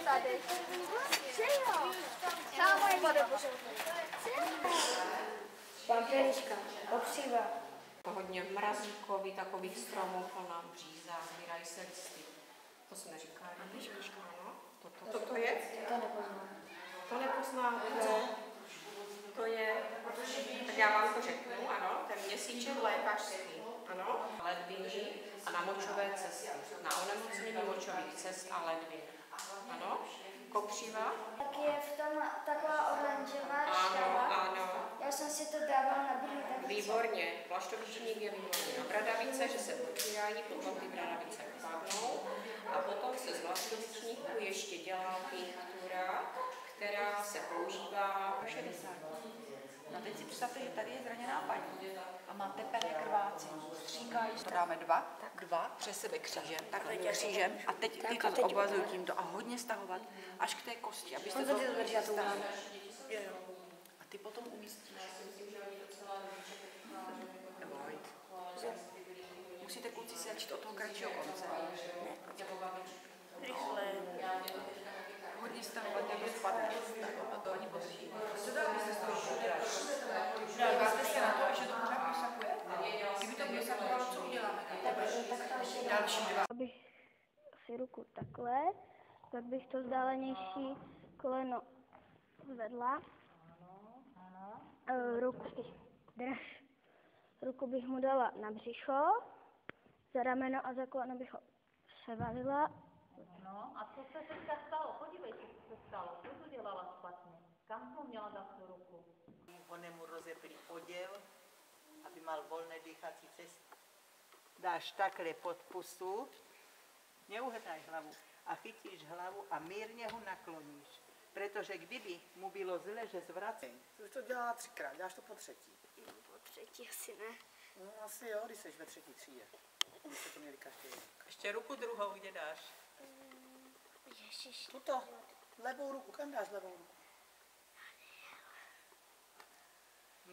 Tady. Sámo je vody Pampeliška, opříva. Hodně mrazíkový, takových stromů plná bříza, sbírají se listy. To se neříká, ano. Toto je? To nepoznám. To nepoznáte. To je, tak já vám to řeknu, ano, ten měsíček lékařský, ano, ledviny a na močové cesty, na onemocnění močových cest a ledvin, ano, kopřiva. Tak je v tom taková oranžová Ano, šťava. ano. Já jsem si to dávala na bradavice. Výborně, plaštovičník je výborný na bradavice, že se otvírají, potom ty bradavice padnou a potom se z plaštovičníku ještě dělá tinktura, která se používá 60. No teď si představte, že tady je zraněná paní a má tepené krvácení. Stříkají, to dáme dva přes sebe křížem, takhle křížem a teď ty to obvazují tímto a hodně stahovat až k té kosti, abyste to stahli. A ty potom umístíš. Musíte kluci si začít od toho kratšího konce. Rychle. Hodně stahovat, nebo spadne. A to ani potří. Co dá, byste z toho udělali? Díváte se na to, že to pořád prosakuje? Kdyby to prosakovalo, co uděláme? Další dva. Abych si ruku takhle, tak bych to vzdálenější koleno zvedla. Ruku bych mu dala na břicho, za rameno a za koleno bych ho převalila. No a co se teďka stalo? Podívej, co se stalo. Co to dělala špatně? Kam to měla dát tu ruku? On mu rozeplí oděv, aby mal volné dýchací cesty. Dáš takhle pod pusu, neuhráš hlavu a chytíš hlavu a mírně ho nakloníš. Protože kdyby mu bylo zle, že zvrací. Už to dělá 3krát, děláš to po třetí. Po třetí asi ne. No asi jo, když jsi ve třetí třídě. Když se to měli každý. Ještě ruku druhou, kde dáš? Ježiš. Tuto, levou ruku, kam dáš levou ruku?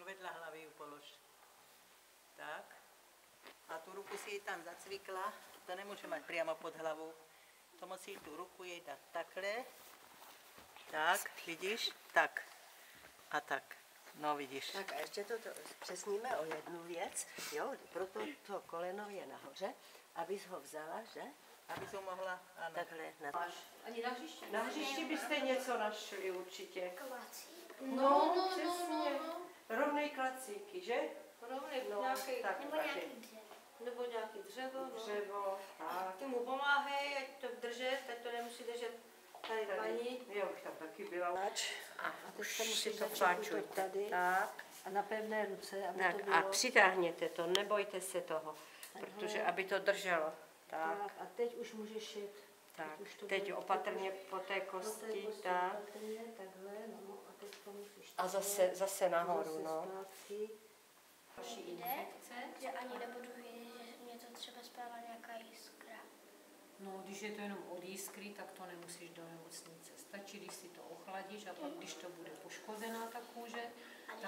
Vedle hlavy ji polož. Tak. A tu ruku si ji tam zacvikla. To nemůže mít přímo pod hlavou. To musí tu ruku jej dát takhle. Tak, vidíš? Tak. A tak. No vidíš. Tak a ještě to přesníme o jednu věc, jo, proto to koleno je nahoře, abys ho vzala, že? Aby to mohla, ano. Takhle na... Ani na hřiště. Na hřišti byste něco našli určitě. No, přesně. Rovnej klacíky, že? Rovný, No, nějaký, tak, nebo taky. nějaký dřevo. nebo nějaký dřevo. No. Dřevo, tak. Ty mu pomáhej, ať to držet, ať to nemusí držet tady paní. Jo, už tam taky byla. A Už teď si to začít pláčujte. tady Tak. a na pevné ruce, aby to Tak bylo... a přitáhněte to, nebojte se toho, protože aby to drželo. Tak, Tak, a teď už můžeš jet. tak. Už to Teď bude- opatrně po té kosti, tak. Opatrně, takhle, no, a teď to musíš... A zase nahoru, no. Zpátky. Jde, že ani nebudu vědět, že mě to třeba spává nějaká jiskra. No, když je to jenom od jiskry, tak to nemusíš do nemocnice. Stačí, když si to ochladíš a pak, když to bude poškozená ta kůže,